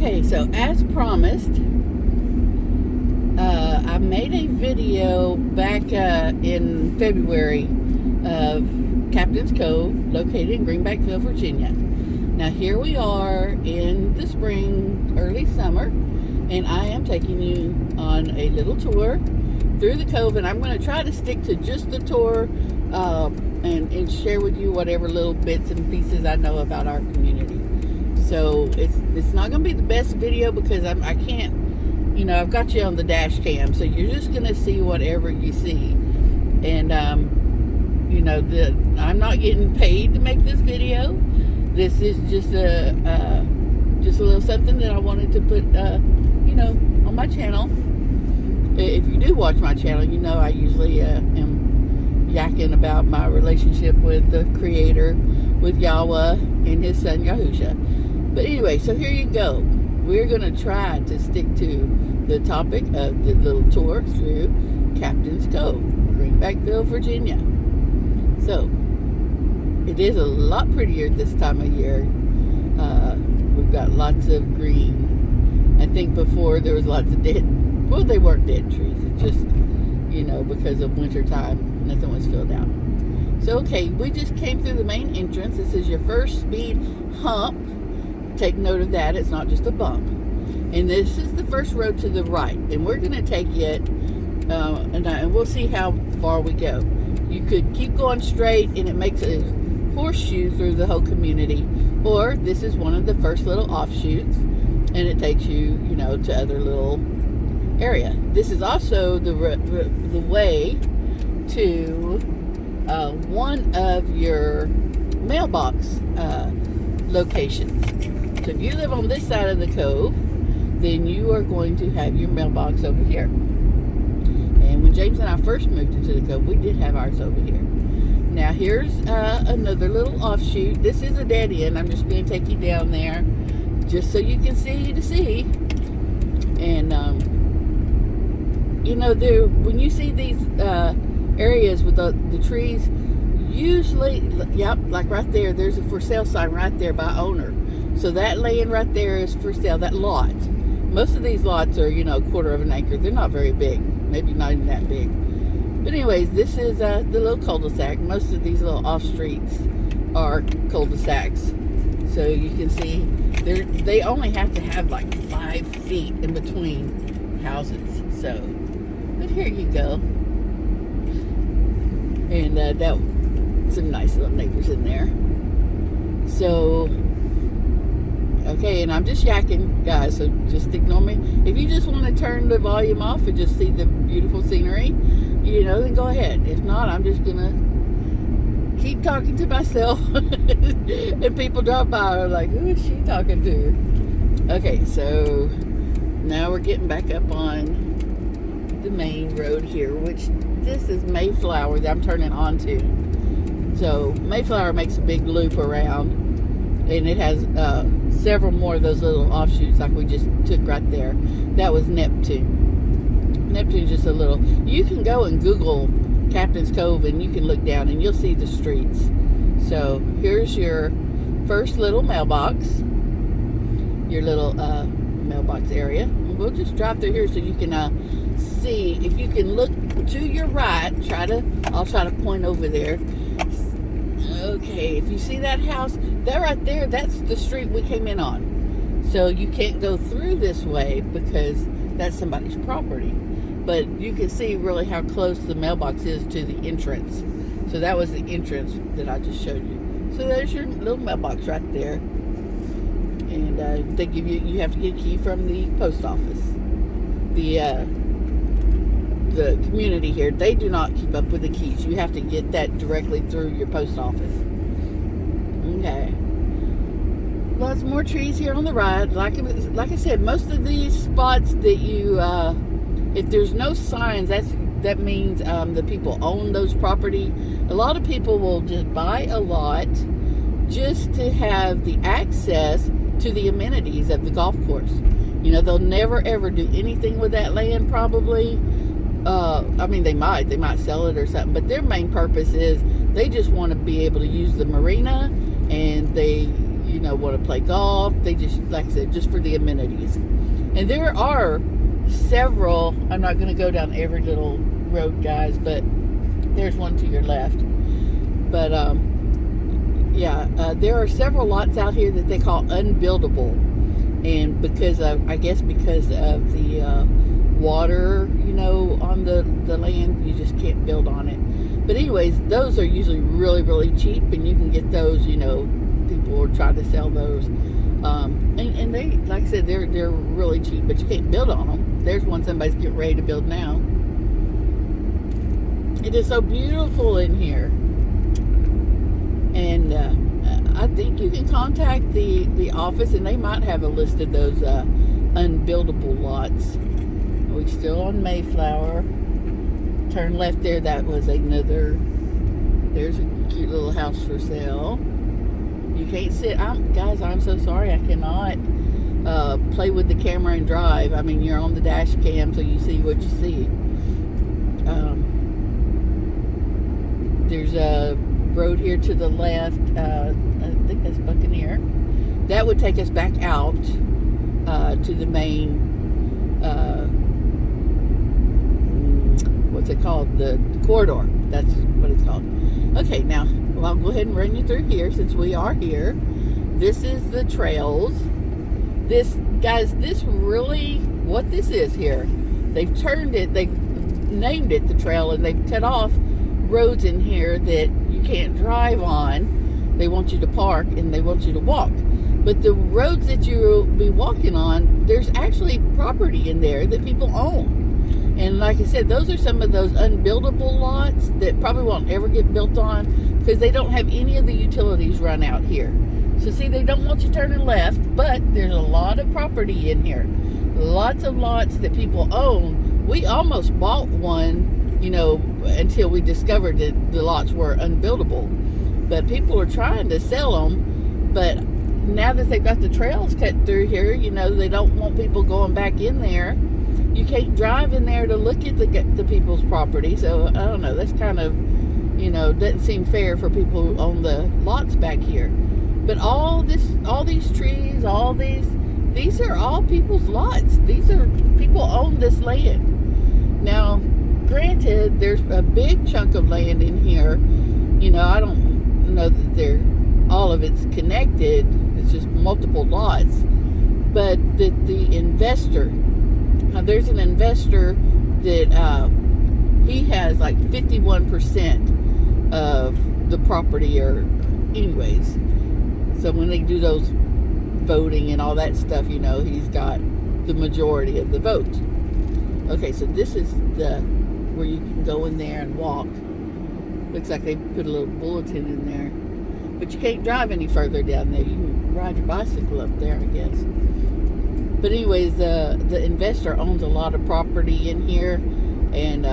Okay, so as promised, I made a video back in February of Captain's Cove, located in Greenbackville, Virginia. Now here we are in the spring, early summer, and I am taking you on a little tour through the Cove, and I'm going to try to stick to just the tour and share with you whatever little bits and pieces I know about our community. So it's not going to be the best video because I can't, I've got you on the dash cam, so you're just going to see whatever you see. And, I'm not getting paid to make this video. This is just a little something that I wanted to put, on my channel. If you do watch my channel, I usually am yakking about my relationship with the Creator, with Yahweh and His Son Yahusha. But anyway, so here you go. We're going to try to stick to the topic of the little tour through Captain's Cove, Greenbackville, Virginia. So, it is a lot prettier this time of year. We've got lots of green. I think before there was lots of dead, well, they weren't dead trees. It's just, because of winter time, nothing was filled out. So, okay, we just came through the main entrance. This is your first speed hump. Take note of that. It's not just a bump. And this is the first road to the right. And we're going to take it, and we'll see how far we go. You could keep going straight, and it makes a horseshoe through the whole community. Or this is one of the first little offshoots, and it takes you, to other little area. This is also the way to one of your mailbox locations. So if you live on this side of the Cove, then you are going to have your mailbox over here. And when James and I first moved into the Cove, we did have ours over here. Now here's another little offshoot. This is a dead end. I'm just going to take you down there just so you can see the sea. And, when you see these areas with the trees, usually, yep, like right there, there's a for sale sign right there by owner. So that land right there is for sale, that lot. Most of these lots are, a quarter of an acre. They're not very big, maybe not even that big. But anyways, this is the little cul-de-sac. Most of these little off streets are cul-de-sacs. So you can see, they only have to have like 5 feet in between houses. So, but here you go. And some nice little neighbors in there. So, okay, and I'm just yakking, guys, so just ignore me. If you just want to turn the volume off and just see the beautiful scenery, then go ahead. If not, I'm just going to keep talking to myself. And people drive by are like, who is she talking to? Okay, so now we're getting back up on the main road here, which this is Mayflower that I'm turning onto. So Mayflower makes a big loop around, and it has several more of those little offshoots like we just took right there. That was Neptune. Neptune's just a little, you can go and Google Captain's Cove and you can look down and you'll see the streets. So here's your first little mailbox, your little mailbox area. And we'll just drive through here so you can see. If you can look to your right, I'll try to point over there. Okay, if you see that house, that right there, that's the street we came in on. So you can't go through this way because that's somebody's property. But you can see really how close the mailbox is to the entrance. So that was the entrance that I just showed you. So there's your little mailbox right there. And they give you have to get a key from the post office. The community here, they do not keep up with the keys. You have to get that directly through your post office. Okay. Lots more trees here on the right. Like I said, most of these spots that you, if there's no signs, that means the people own those property. A lot of people will just buy a lot just to have the access to the amenities of the golf course. They'll never ever do anything with that land probably. They might sell it or something, but their main purpose is they just want to be able to use the marina, and they, you know, want to play golf. They just, like I said, just for the amenities. And there are several, I'm not going to go down every little road, guys, but there's one to your left. But, there are several lots out here that they call unbuildable. And because of, I guess because of the water, you know, on the land, you just can't build on it. But anyways, those are usually really, really cheap, and you can get those, you know, people are trying to sell those. And they, like I said, they're really cheap, but you can't build on them. There's one somebody's getting ready to build now. It is so beautiful in here. And I think you can contact the office, and they might have a list of those unbuildable lots. We're still on Mayflower. Turn left there. That was another. There's a cute little house for sale. You can't sit. Guys, I'm so sorry. I cannot play with the camera and drive. I mean, you're on the dash cam, so you see what you see. There's a road here to the left. I think that's Buccaneer. That would take us back out to the main. What's it called? The corridor. That's what it's called. Okay, now well, I'll go ahead and run you through here since we are here. This is the trails. This, guys, this really, what this is here, they've turned it, they named it the trail, and they've cut off roads in here that you can't drive on. They want you to park and they want you to walk. But the roads that you'll be walking on, there's actually property in there that people own. And like I said, those are some of those unbuildable lots that probably won't ever get built on because they don't have any of the utilities run out here. So see, they don't want you turning left, but there's a lot of property in here. Lots of lots that people own. We almost bought one, you know, until we discovered that the lots were unbuildable. But people are trying to sell them, but now that they've got the trails cut through here, you know, they don't want people going back in there. You can't drive in there to look at the people's property. So, I don't know, that's kind of, you know, doesn't seem fair for people who own the lots back here. But all these trees, these are all people's lots. These are, people own this land. Now, granted, there's a big chunk of land in here. You know, I don't know that all of it's connected. It's just multiple lots. But the investor, now there's an investor that he has like 51% of the property, or anyways. So when they do those voting and all that stuff, you know, he's got the majority of the votes. Okay, so this is where you can go in there and walk. Looks like they put a little bulletin in there. But you can't drive any further down there. You can ride your bicycle up there, I guess. But anyways, the investor owns a lot of property in here. And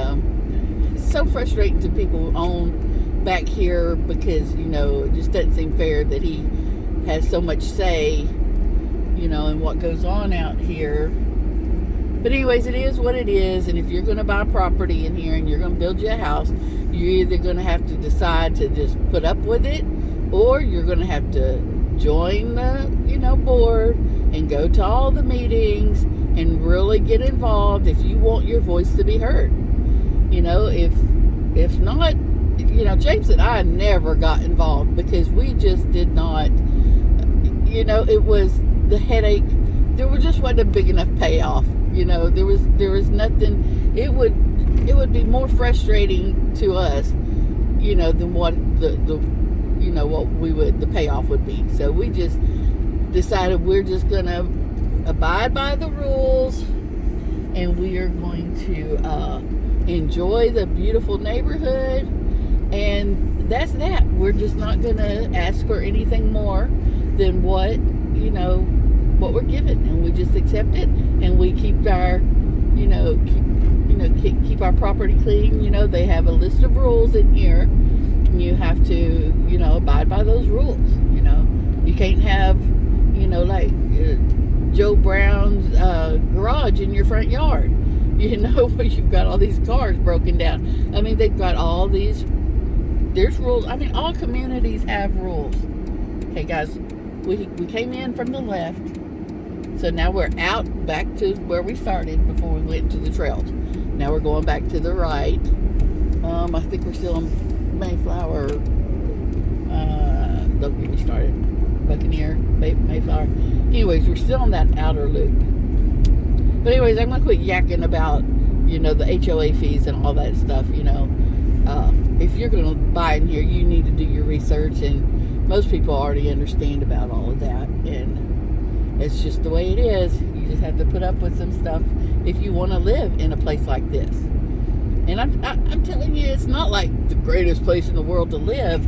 it's so frustrating to people who own back here because, you know, it just doesn't seem fair that he has so much say, you know, in what goes on out here. But anyways, it is what it is. And if you're going to buy property in here and you're going to build you a house, you're either going to have to decide to just put up with it, or you're going to have to join the, you know, board and go to all the meetings and really get involved if you want your voice to be heard. You know, if not, you know, James and I never got involved because we just did not, you know, it was the headache. There just wasn't a big enough payoff. You know, there was nothing. It would be more frustrating to us, you know, than what you know, what the payoff would be. So we just decided we're just gonna abide by the rules, and we are going to enjoy the beautiful neighborhood, and that's that. We're just not gonna ask for anything more than what, you know, what we're given, and we just accept it, and we keep our, you know, keep our property clean. You know, they have a list of rules in here, and you have to, you know, abide by those rules. You know, you can't have, you know, like Joe Brown's garage in your front yard. You know, where you've got all these cars broken down. I mean, they've got all these. There's rules. I mean, all communities have rules. Okay, guys, we came in from the left. So now we're out back to where we started before we went to the trails. Now we're going back to the right. I think we're still on Mayflower. Don't get me started. Buccaneer, Mayflower. Anyways, we're still on that outer loop. But anyways, I'm going to quit yakking about, the HOA fees and all that stuff, If you're going to buy in here, you need to do your research, and most people already understand about all of that, and it's just the way it is. You just have to put up with some stuff if you want to live in a place like this. And I'm telling you, it's not like the greatest place in the world to live.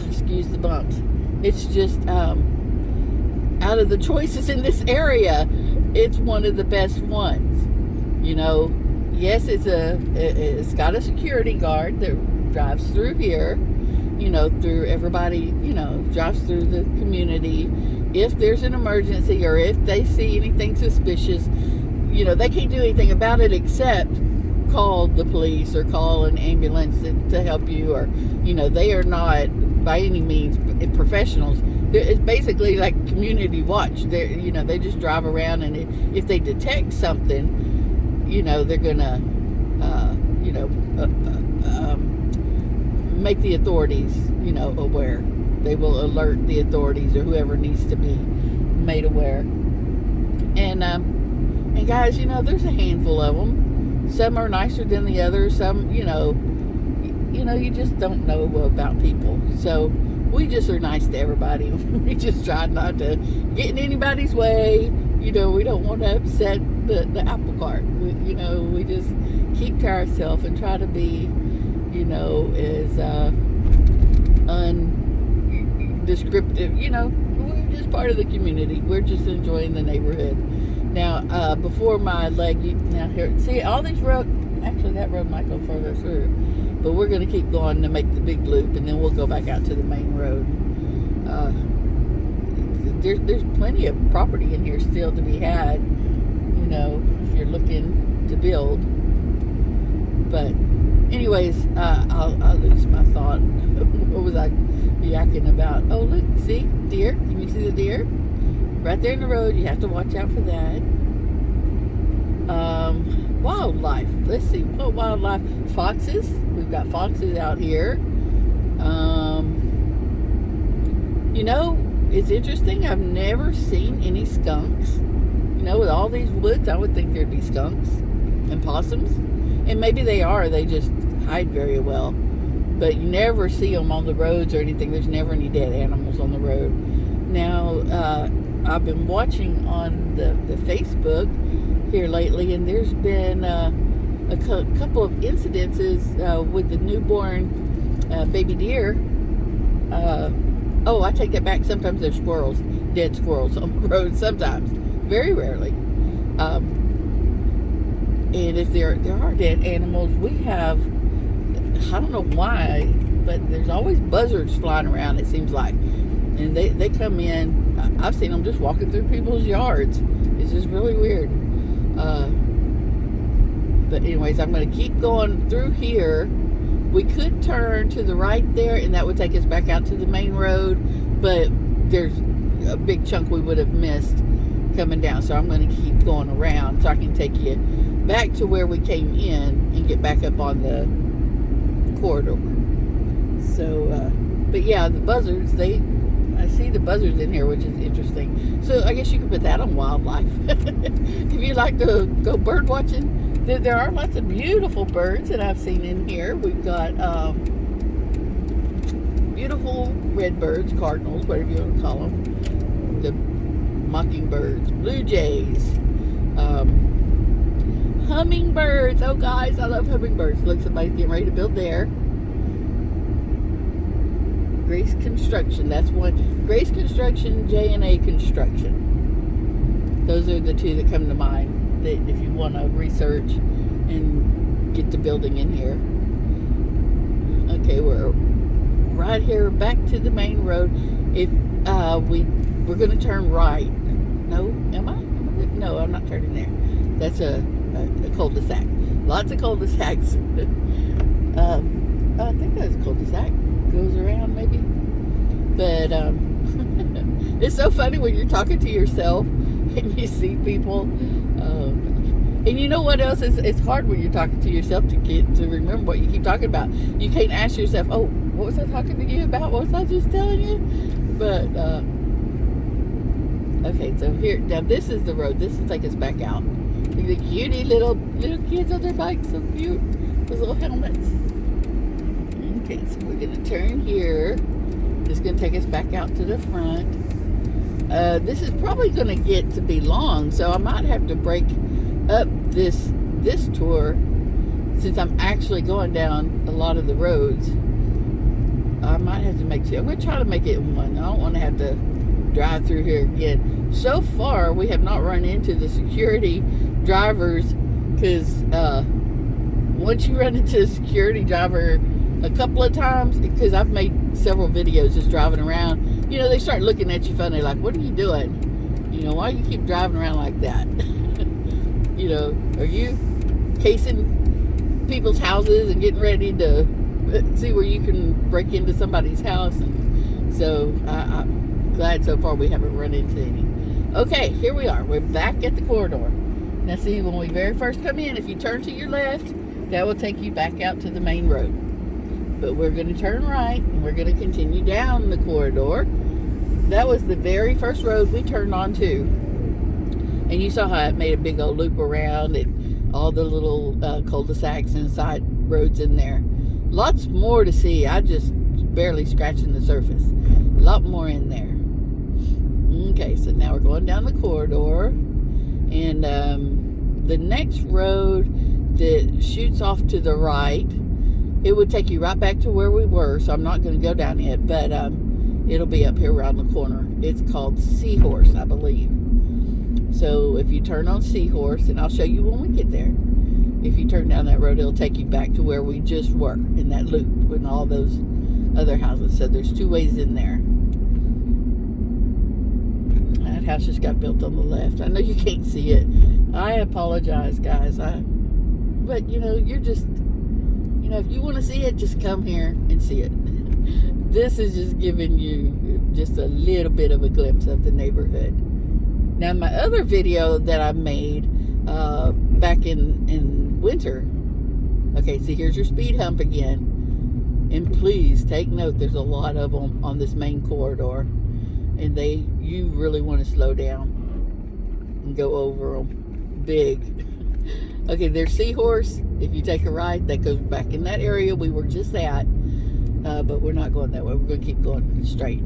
Excuse the bumps. It's just, out of the choices in this area, it's one of the best ones. Yes, it's got a security guard that drives through here, through everybody, drives through the community. If there's an emergency or if they see anything suspicious, they can't do anything about it except call the police or call an ambulance to help you, or, they are not by any means professionals. It's basically like community watch. They just drive around, and if they detect something, they're gonna, make the authorities, aware. They will alert the authorities or whoever needs to be made aware. And guys, there's a handful of them. Some are nicer than the others. Some, you just don't know about people. So we just are nice to everybody. We just try not to get in anybody's way. We don't want to upset the apple cart. We just keep to ourselves and try to be, as undescriptive. We're just part of the community. We're just enjoying the neighborhood. Now, before my leg, now here, see all these roads. Actually, that road might go further through, but we're going to keep going to make the big loop, and then we'll go back out to the main road. There's plenty of property in here still to be had, if you're looking to build. But anyways, I'll lose my thought. What was I yakking about? Oh, look, see, deer. Can you see the deer? Right there in the road. You have to watch out for that. Wildlife. Let's see. What wildlife? Foxes. We've got foxes out here. It's interesting. I've never seen any skunks. With all these woods, I would think there'd be skunks and possums. And maybe they are. They just hide very well. But you never see them on the roads or anything. There's never any dead animals on the road. Now, I've been watching on the Facebook here lately, and there's been a couple of incidences with the newborn baby deer. I take that back. Sometimes there's squirrels, dead squirrels on the road. Sometimes, very rarely. And if there are dead animals, we have, I don't know why, but there's always buzzards flying around, it seems like. And they come in. I've seen them just walking through people's yards. It's just really weird. But anyways, I'm going to keep going through here. We could turn to the right there, and that would take us back out to the main road. But there's a big chunk we would have missed coming down. So I'm going to keep going around so I can take you back to where we came in and get back up on the corridor. So, but yeah, the buzzards, I see the buzzards in here, which is interesting. So I guess you could put that on wildlife. If you like to go bird watching, there are lots of beautiful birds that I've seen in here. We've got beautiful redbirds, cardinals, whatever you want to call them. The mockingbirds, blue jays, hummingbirds. Oh, guys, I love hummingbirds. Looks like somebody's getting ready to build there. Grace Construction. That's one. Grace Construction, J&A Construction. Those are the two that come to mind. That if you want to research and get the building in here. Okay, we're right here back to the main road. If we're going to turn right. No, am I? No, I'm not turning there. That's a cul-de-sac. Lots of cul-de-sacs. I think that's a cul-de-sac. Goes around maybe. But It's so funny when you're talking to yourself and you see people. And you know what else? It's hard when you're talking to yourself to get to remember what you keep talking about. You can't ask yourself, oh, what was I talking to you about? What was I just telling you? But, okay, so here, now this is the road. This will take us back out. The cutie little kids on their bikes, so cute. Those little helmets. Okay, so we're going to turn here. This is going to take us back out to the front. This is probably going to get to be long, so I might have to break up this tour since I'm actually going down a lot of the roads. I might have to make two. I'm going to try to make it one. I don't want to have to drive through here again. So far, we have not run into the security drivers because once you run into a security driver a couple of times, because I've made several videos just driving around, you know, they start looking at you funny, like, what are you doing? You know, why do you keep driving around like that? You know, are you casing people's houses and getting ready to see where you can break into somebody's house? And so I'm glad so far we haven't run into any. Okay, here we are. We're back at the corridor. Now see, when we very first come in, if you turn to your left, that will take you back out to the main road. But we're going to turn right, and we're going to continue down the corridor. That was the very first road we turned onto. And you saw how it made a big old loop around, and all the little cul-de-sacs and side roads in there. Lots more to see. I just barely scratching the surface. A lot more in there. Okay, so now we're going down the corridor. And the next road that shoots off to the right, it would take you right back to where we were, so I'm not going to go down it, but it'll be up here around the corner. It's called Seahorse, I believe. So if you turn on Seahorse, and I'll show you when we get there, if you turn down that road, it'll take you back to where we just were, in that loop, with all those other houses. So there's two ways in there. That house just got built on the left. I know you can't see it. I apologize, guys. But, you know, you're just... You know, if you want to see it, just come here and see it. This is just giving you just a little bit of a glimpse of the neighborhood. Now, my other video that I made back in winter. Okay, see, here's your speed hump again. And please take note, there's a lot of them on this main corridor. And you really want to slow down and go over them big. Okay, there's Seahorse. If you take a right, that goes back in that area we were just at. But we're not going that way. We're going to keep going straight.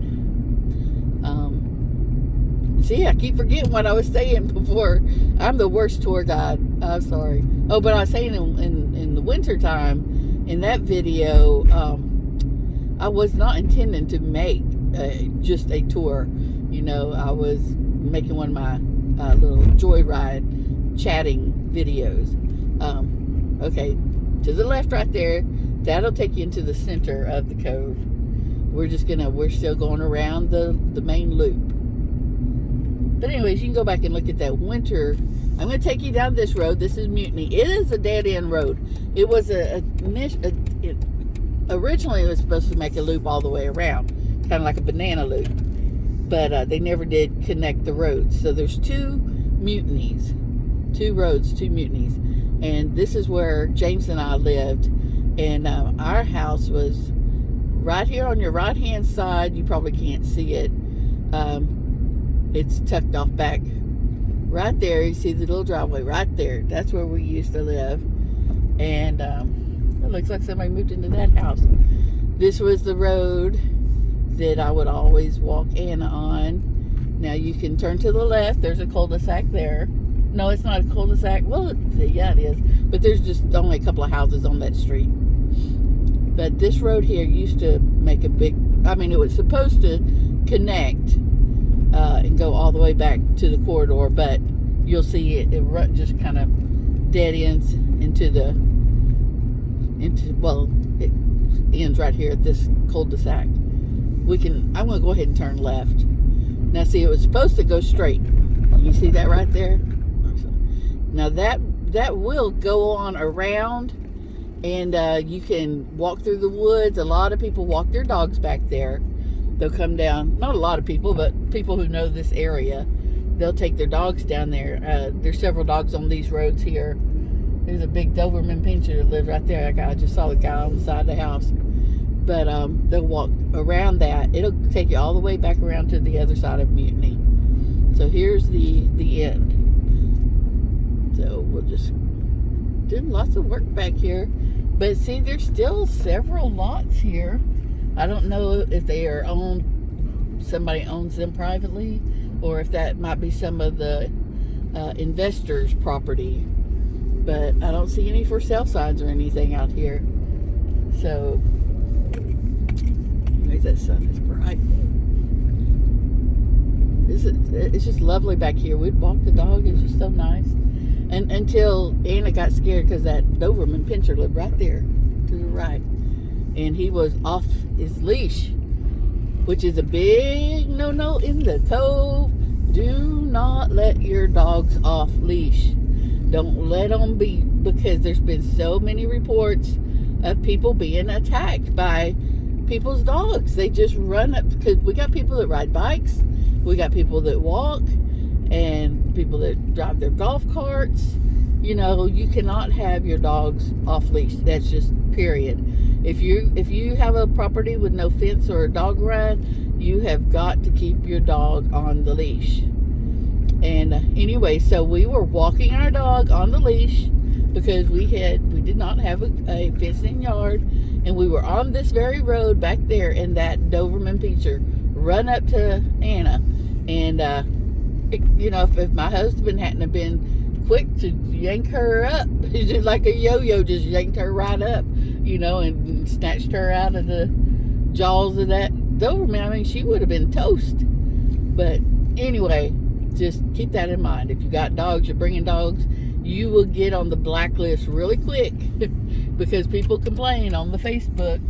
See, I keep forgetting what I was saying before. I'm the worst tour guide. I'm sorry. Oh, but I was saying in the winter time, in that video, I was not intending to make just a tour. You know, I was making one of my little joyride chatting videos. Okay, to the left right there, that'll take you into the center of the cove. We're still going around the main loop. But anyways, you can go back and look at that winter. I'm going to take you down this road. This is Mutiny. It is a dead-end road. It was originally it was supposed to make a loop all the way around, kind of like a banana loop. But they never did connect the roads. So there's two mutinies. Two roads, two mutinies. And this is where James and I lived. And our house was right here on your right-hand side. You probably can't see it. It's tucked off back right there. You see the little driveway right there. That's where we used to live. And it looks like somebody moved into that house. This was the road that I would always walk Anna on. Now you can turn to the left. There's a cul-de-sac there. No, it's not a cul-de-sac. Well, yeah, it is. But there's just only a couple of houses on that street. But this road here used to make a big... I mean, it was supposed to connect and go all the way back to the corridor. But you'll see it just kind of dead ends well, it ends right here at this cul-de-sac. I'm going to go ahead and turn left. Now, see, it was supposed to go straight. You see that right there? Now that will go on around, and you can walk through the woods. A lot of people walk their dogs back there. they'll come down. Not a lot of people, but people who know this area, they'll take their dogs down there. There's several dogs on these roads here. There's a big Doberman Pinscher that lives right there. I just saw the guy on the side of the house. But they'll walk around that. It'll take you all the way back around to the other side of Mutiny. So here's the end. So we'll just do lots of work back here. But see, there's still several lots here. I don't know if they are owned, somebody owns them privately, or if that might be some of the investors' property. But I don't see any for sale signs or anything out here. So, anyways, that sun is bright. It's just lovely back here. We'd walk the dog. It's just so nice. And until Anna got scared because that Doberman Pinscher lived right there to the right. And he was off his leash, which is a big no-no in the Cove. Do not let your dogs off leash. Don't let them be, because there's been so many reports of people being attacked by people's dogs. They just run up, because we got people that ride bikes, we got people that walk, and people that drive their golf carts. You know, you cannot have your dogs off leash. That's just period. If you have a property with no fence or a dog run, you have got to keep your dog on the leash. And anyway, so we were walking our dog on the leash because we did not have a fenced-in yard, and we were on this very road back there, and that Doberman Pinscher run up to Anna, and you know, if my husband hadn't have been quick to yank her up, just like a yo-yo, just yanked her right up, you know, and snatched her out of the jaws of that Doberman. I mean, she would have been toast. But anyway, just keep that in mind. If you got dogs, you're bringing dogs, you will get on the blacklist really quick because people complain on the Facebook.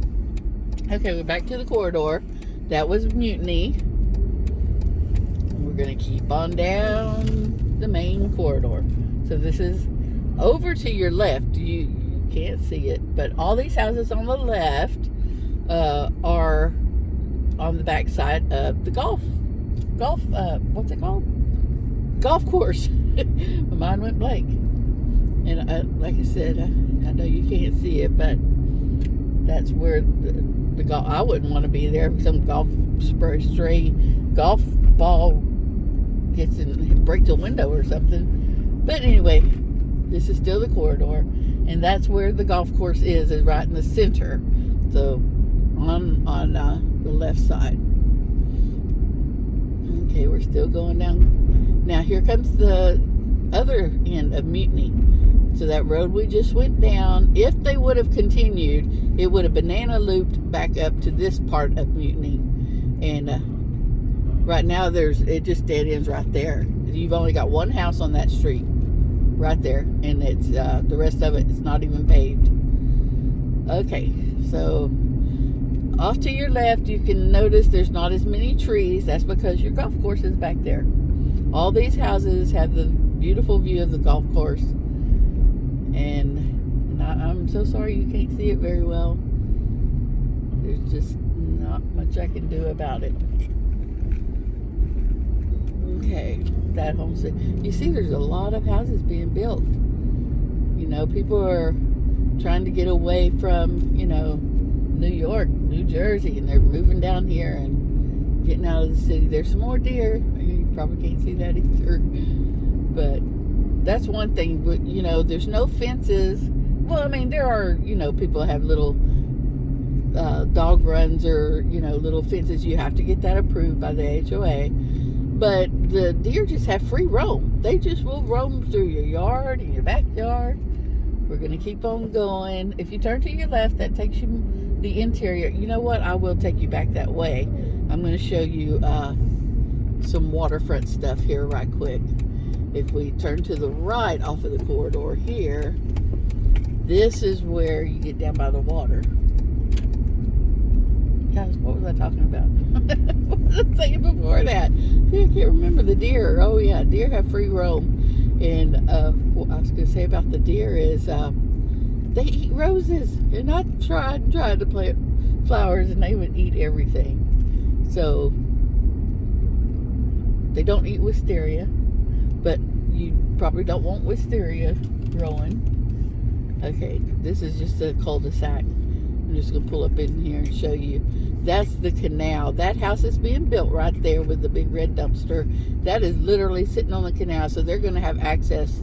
Okay, we're back to the corridor. That was Mutiny. We're going to keep on down the main corridor. So this is over to your left. You can't see it, but all these houses on the left are on the back side of the golf, what's it called? Golf course. My mind went blank. And like I said, I know you can't see it, but that's where the golf. I wouldn't want to be there if some stray golf ball gets and breaks a window or something. But anyway, this is still the corridor, and that's where the golf course is right in the center. So on the left side. Okay, we're still going down. Now here comes the other end of Mutiny. So that road we just went down, if they would have continued, it would have banana looped back up to this part of Mutiny. And right now it just dead ends right there. You've only got one house on that street right there, and it's the rest of it is not even paved. Okay, so off to your left, you can notice there's not as many trees. That's because your golf course is back there. All these houses have the beautiful view of the golf course. And I'm so sorry you can't see it very well. There's just not much I can do about it. Okay, that homestead. You see, there's a lot of houses being built. You know, people are trying to get away from, you know, New York, New Jersey, and they're moving down here and getting out of the city. There's some more deer. You probably can't see that either. But that's one thing. But, you know, there's no fences. Well, I mean, there are, you know, people have little dog runs or, you know, little fences. You have to get that approved by the HOA. But the deer just have free roam. They just will roam through your yard and your backyard. We're going to keep on going. If you turn to your left, that takes you the interior. You know what? I will take you back that way. I'm going to show you some waterfront stuff here right quick. If we turn to the right off of the corridor here, this is where you get down by the water. Guys, what was I talking about? What was I saying before that? See, I can't remember the deer. Oh yeah, deer have free roam. And what I was going to say about the deer is they eat roses. And I tried to plant flowers, and they would eat everything. So they don't eat wisteria, but you probably don't want wisteria growing. Okay, this is just a cul-de-sac. I'm just going to pull up in here and show you. That's the canal. That house is being built right there with the big red dumpster. That is literally sitting on the canal, so they're going to have access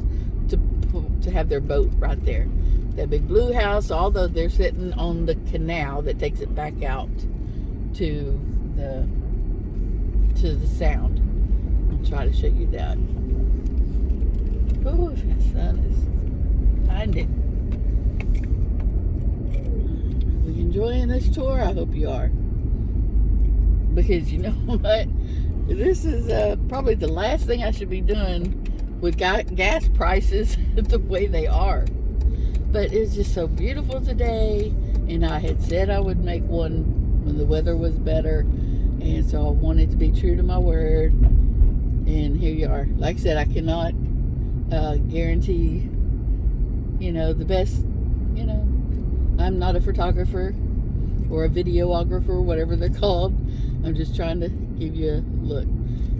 to have their boat right there. That big blue house, although they're sitting on the canal that takes it back out to the sound. I'll try to show you that. Oh, the sun is blinding. Are you enjoying this tour? I hope you are. Because you know what? This is probably the last thing I should be doing with gas prices the way they are. But it's just so beautiful today, and I had said I would make one when the weather was better, and so I wanted to be true to my word, and here you are. Like I said, I cannot guarantee, the best. I'm not a photographer or a videographer, whatever they're called. I'm just trying to give you a look.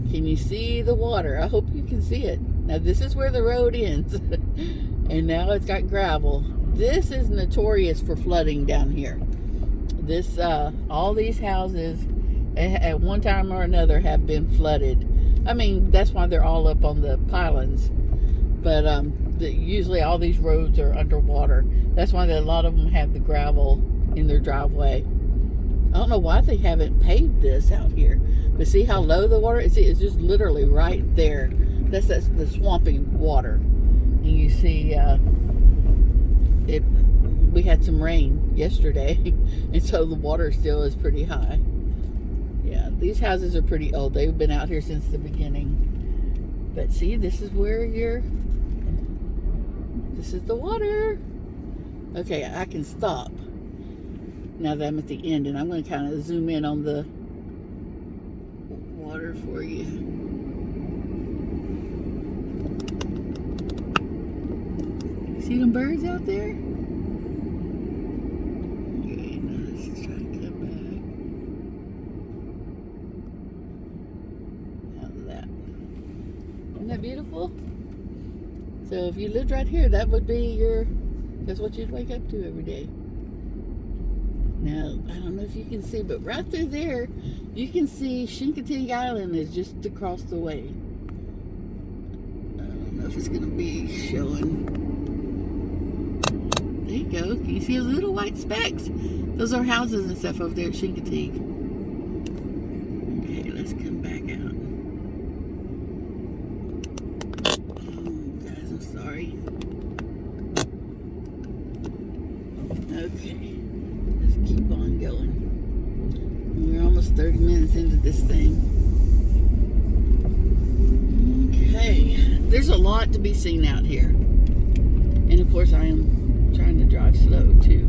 Can you see the water? I hope you can see it. Now this is where the road ends. And now it's got gravel. This is notorious for flooding down here. This, all these houses at one time or another have been flooded. I mean, that's why they're all up on the pylons. But usually all these roads are underwater. That's why a lot of them have the gravel in their driveway. I don't know why they haven't paved this out here. But see how low the water is? It's just literally right there. That's the swampy water. And you see, we had some rain yesterday, and so the water still is pretty high. Yeah, these houses are pretty old. They've been out here since the beginning. But see, this is where this is the water. Okay, I can stop now that I'm at the end, and I'm going to kind of zoom in on the water for you. See them birds out there? Okay, now let's try to come back. How's that? Isn't that beautiful? So if you lived right here, that would be that's what you'd wake up to every day. Now, I don't know if you can see, but right through there, you can see Chincoteague Island is just across the way. I don't know if it's going to be showing. There you go. Can you see those little white specks? Those are houses and stuff over there at Chincoteague. Okay, let's come back out. Oh, guys, I'm sorry. Okay. Keep on going. We're almost 30 minutes into this thing. Okay, there's a lot to be seen out here, and of course I am trying to drive slow too,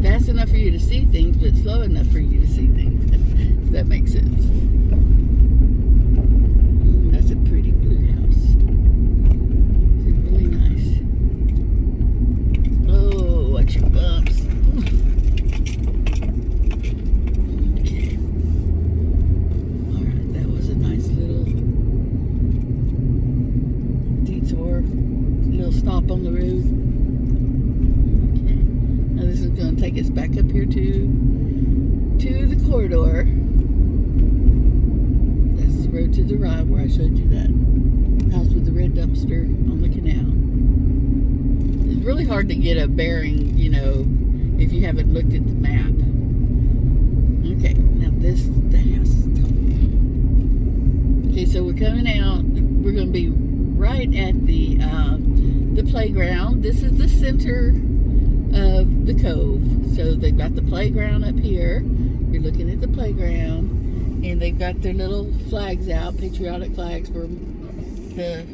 fast enough for you to see things, but slow enough for you to see things, if that makes sense. That's a pretty blue house. It's really nice. Oh, watch your bumps. Stop on the road. Okay. Now this is going to take us back up here to the corridor. That's the road to the right where I showed you that house with the red dumpster on the canal. It's really hard to get a bearing, if you haven't looked at the map. Okay, now the house is tall. Okay, so we're coming out. We're going to be right at the playground. This is the center of the Cove. So they've got the playground up here. You're looking at the playground, and they've got their little flags out, patriotic flags for the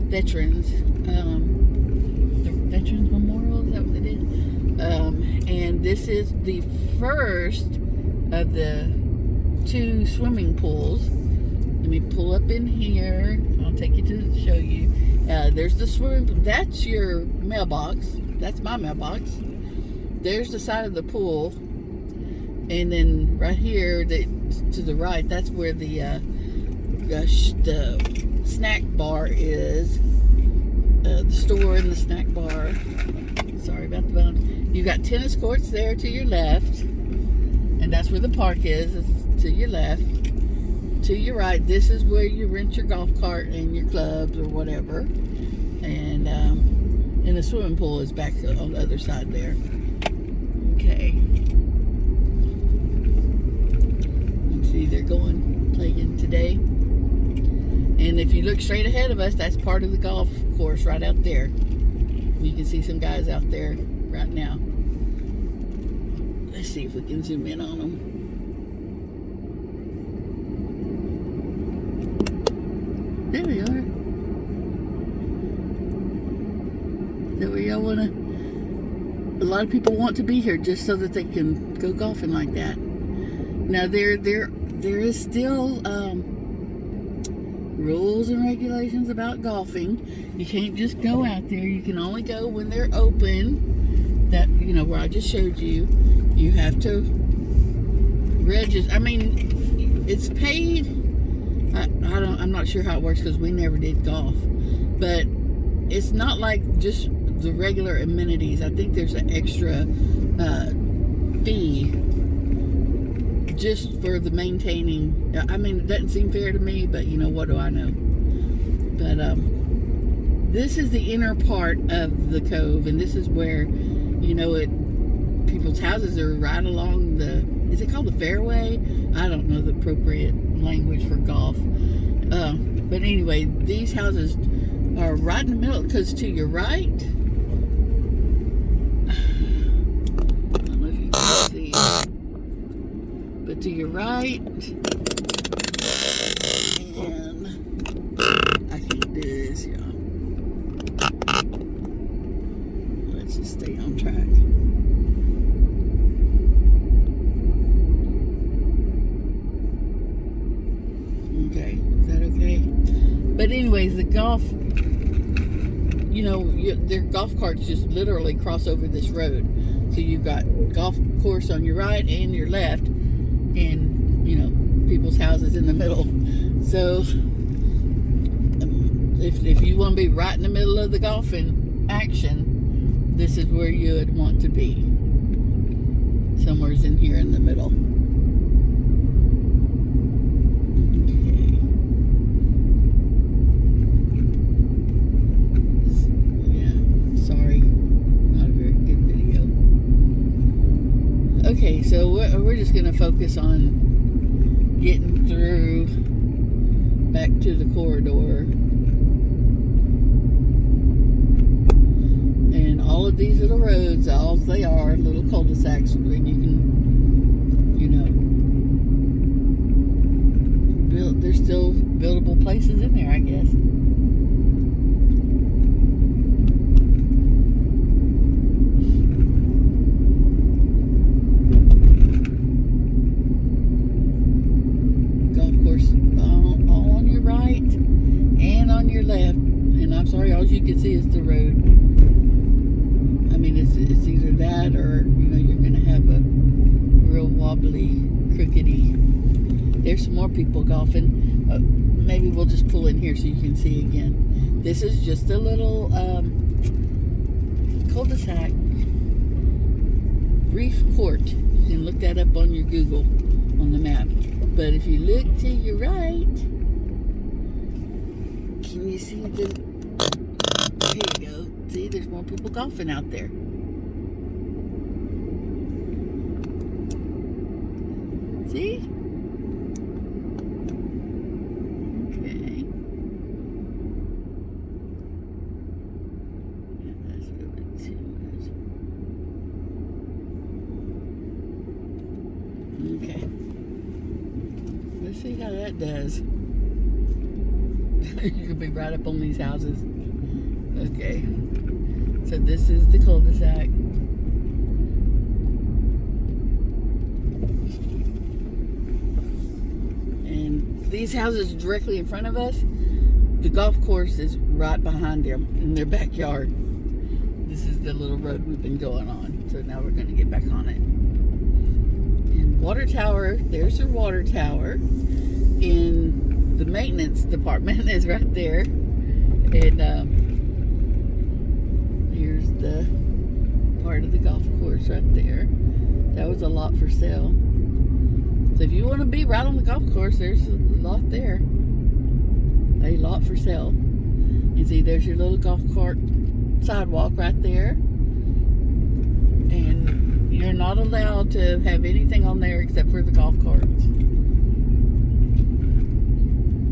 veterans. The Veterans Memorial, is that what they did? And this is the first of the 2 swimming pools. Let me pull up in here. I'll take you to show you. There's the swimming pool. That's your mailbox. That's my mailbox. There's the side of the pool. And then right here, to the right, that's where the snack bar is. The store and the snack bar. Sorry about the bone. You got tennis courts there to your left, and that's where the park is. It's to your left. To your right, this is where you rent your golf cart and your clubs or whatever. And the swimming pool is back on the other side there. Okay. You see they're playing today. And if you look straight ahead of us, that's part of the golf course right out there. You can see some guys out there right now. Let's see if we can zoom in on them. There we are. That way y'all wanna. A lot of people want to be here just so that they can go golfing like that. Now there is still rules and regulations about golfing. You can't just go out there. You can only go when they're open. That, you know, where I just showed you. You have to register. I mean, it's paid. I'm not sure how it works because we never did golf. But it's not like just the regular amenities. I think there's an extra fee just for the maintaining. I mean, it doesn't seem fair to me, but you know, what do I know? But this is the inner part of the Cove, and this is where, you know, people's houses are right along the, is it called the fairway? I don't know the appropriate language for golf. But anyway, these houses are right in the middle, because to your right, I don't know if you can see, but to your right, and I can't do this, y'all. Let's just stay on track. Okay, is that okay? But anyways, the golf, you know, their golf carts just literally cross over this road. So you've got golf course on your right and your left, and, you know, people's houses in the middle. So if you want to be right in the middle of the golfing action, this is where you would want to be. Somewhere's in here in the middle. Okay, so we're just going to focus on getting through back to the corridor. And all of these little roads, all they are little cul-de-sacs, and you can, you know, there's still buildable places in there, I guess. Left, and I'm sorry, all you can see is the road. I mean, it's either that, or, you know, you're gonna have a real wobbly, crookedy. There's some more people golfing. Maybe we'll just pull in here so you can see again. This is just a little cul-de-sac, Reef Court. You can look that up on your Google on the map. But if you look to your right, can you see the, here you go, see, there's more people golfing out there. See? Okay. Yeah, that's really too much. Okay. Let's see how that does. You could be right up on these houses. Okay. So this is the cul-de-sac. And these houses directly in front of us, the golf course is right behind them in their backyard. This is the little road we've been going on. So now we're going to get back on it. And water tower. There's your water tower. In the maintenance department is right there. And here's the part of the golf course right there. That was a lot for sale. So if you want to be right on the golf course, there's a lot there. A lot for sale. You see, there's your little golf cart sidewalk right there. And you're not allowed to have anything on there except for the golf carts.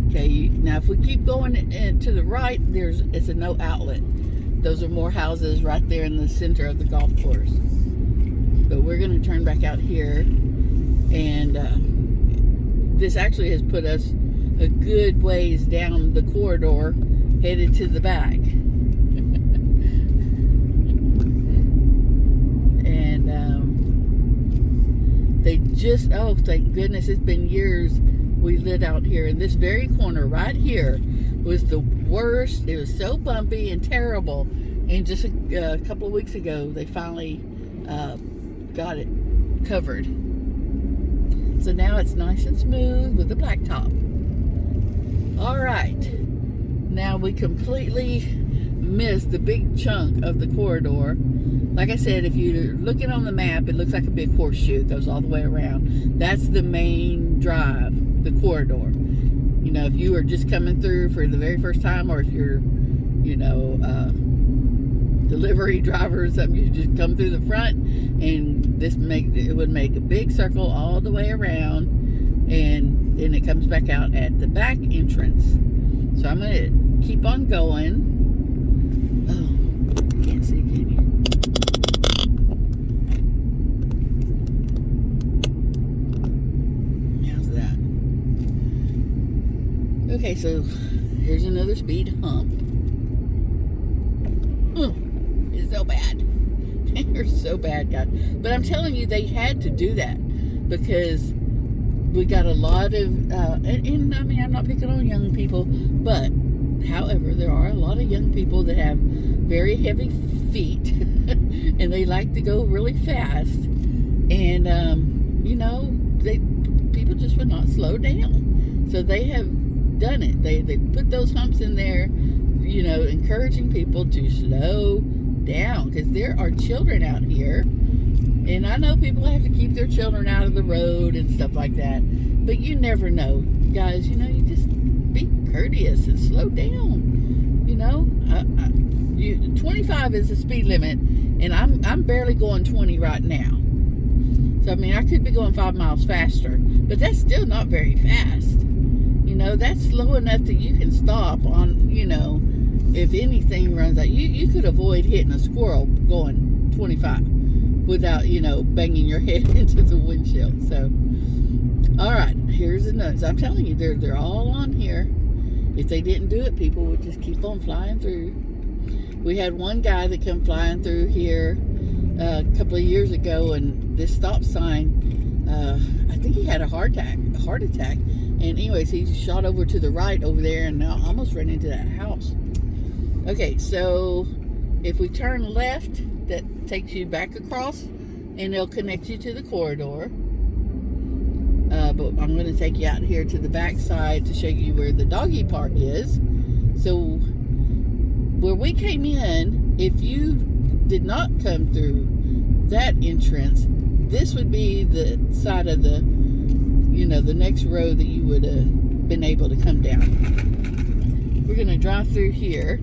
Okay, now if we keep going to the right, it's a no outlet. Those are more houses right there in the center of the golf course. But we're going to turn back out here, and this actually has put us a good ways down the corridor, headed to the back. And they just, oh, thank goodness, it's been years we lived out here. In this very corner right here was the worst. It was so bumpy and terrible. And just a couple of weeks ago, they finally got it covered. So now it's nice and smooth with the blacktop. All right. Now we completely missed the big chunk of the corridor. Like I said, if you're looking on the map, it looks like a big horseshoe. It goes all the way around. That's the main drive, the corridor. You know, if you are just coming through for the very first time, or if you're, you know, delivery driver or something, you just come through the front, and it would make a big circle all the way around, and then it comes back out at the back entrance. So I'm going to keep on going. Oh, you can't see, can you? How's that? Okay, so here's another speed hump. Oh, it's so bad. They're so bad, guys. But I'm telling you, they had to do that because we got a lot of, and I mean, I'm not picking on young people, but however, there are a lot of young people that have very heavy feet and they like to go really fast. And, you know, people just would not slow down. So they have done it. They put those humps in there, you know, encouraging people to slow down, because there are children out here, and I know people have to keep their children out of the road and stuff like that, but you never know, guys. You know, you just be courteous and slow down. You know, 25 is the speed limit, and I'm barely going 20 right now. So I mean, I could be going 5 miles faster, but that's still not very fast. You know, that's slow enough that you can stop on, you know, if anything runs out. You could avoid hitting a squirrel going 25 without, you know, banging your head into the windshield. So, all right, here's the notes. I'm telling you, they're all on here. If they didn't do it, people would just keep on flying through. We had one guy that come flying through here a couple of years ago, and this stop sign, I think he had a heart attack. And anyways, he shot over to the right over there and almost ran into that house. Okay, so if we turn left, that takes you back across, and it'll connect you to the corridor. But I'm going to take you out here to the back side to show you where the doggy park is. So where we came in, if you did not come through that entrance, this would be the side of the, you know, the next road that you would have been able to come down. We're going to drive through here.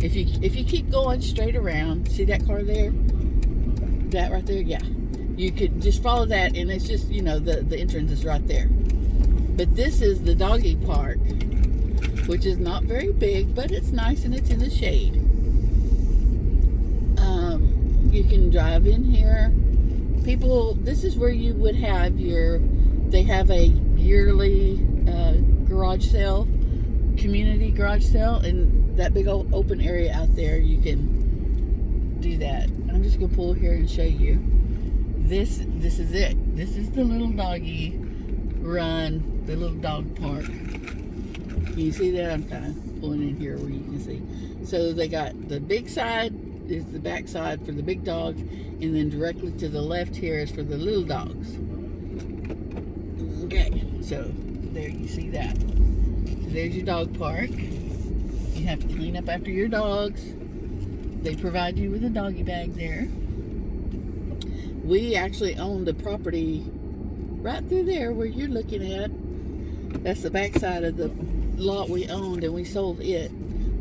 If you keep going straight around, see that car there? That right there? Yeah. You could just follow that, and it's just, you know, the entrance is right there. But this is the doggy park, which is not very big, but it's nice and it's in the shade. You can drive in here. People, this is where you would have they have a yearly garage sale, community garage sale, and that big old open area out there, you can do that. I'm just going to pull here and show you. This is it. This is the little doggy run, the little dog park. Can you see that? I'm kind of pulling in here where you can see. So they got the big side is the back side for the big dogs, and then directly to the left here is for the little dogs. So there you see that. So there's your dog park. You have to clean up after your dogs. They provide you with a doggy bag there. We actually owned the property right through there where you're looking at. That's the back side of the lot we owned, and we sold it.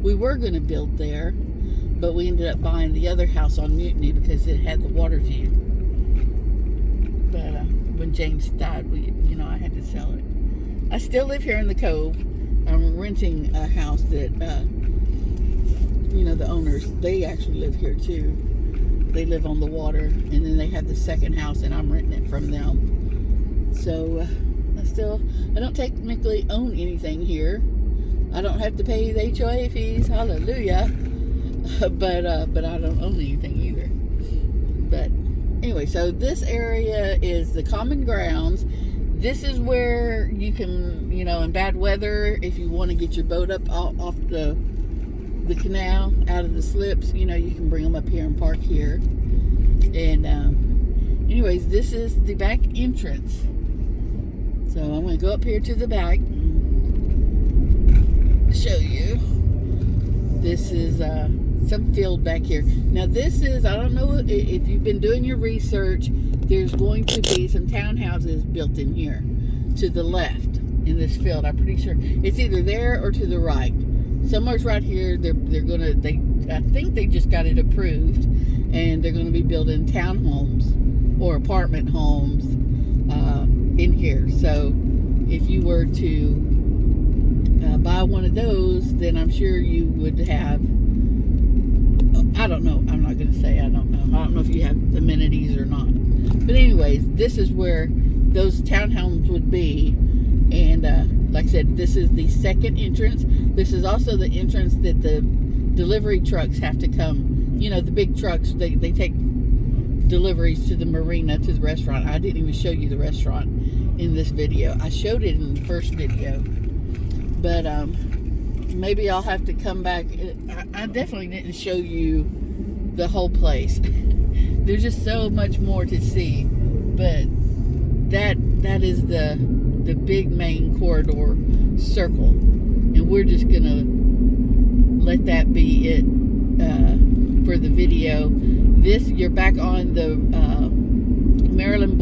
We were going to build there, but we ended up buying the other house on Mutiny because it had the water view. But when James died, I had to sell it. I still live here in the Cove. I'm renting a house that, the owners, they actually live here too. They live on the water, and then they have the second house, and I'm renting it from them. So I don't technically own anything here. I don't have to pay the HOA fees, hallelujah. But I don't own anything either. But anyway, so this area is the common grounds. This is where you can, in bad weather, if you want to get your boat up off the canal, out of the slips, you can bring them up here and park here. And anyways, this is the back entrance. So I'm going to go up here to the back and show you. This is some field back here. Now this is, I don't know if you've been doing your research, there's going to be some townhouses built in here to the left in this field. I'm pretty sure it's either there or to the right. Somewhere's right here. I think they just got it approved, and they're going to be building townhomes or apartment homes in here. So if you were to buy one of those, then I'm sure you would have, I don't know, I'm not going to say I don't know. I don't know if you have amenities or not. But anyways, this is where those townhomes would be. And like I said, this is the second entrance. This is also the entrance that the delivery trucks have to come. The big trucks, they take deliveries to the marina, to the restaurant. I didn't even show you the restaurant in this video. I showed it in the first video. But maybe I'll have to come back. I definitely didn't show you the whole place. There's just so much more to see. But that is the big main corridor circle, and we're just gonna let that be it for the video. You're back on the Maryland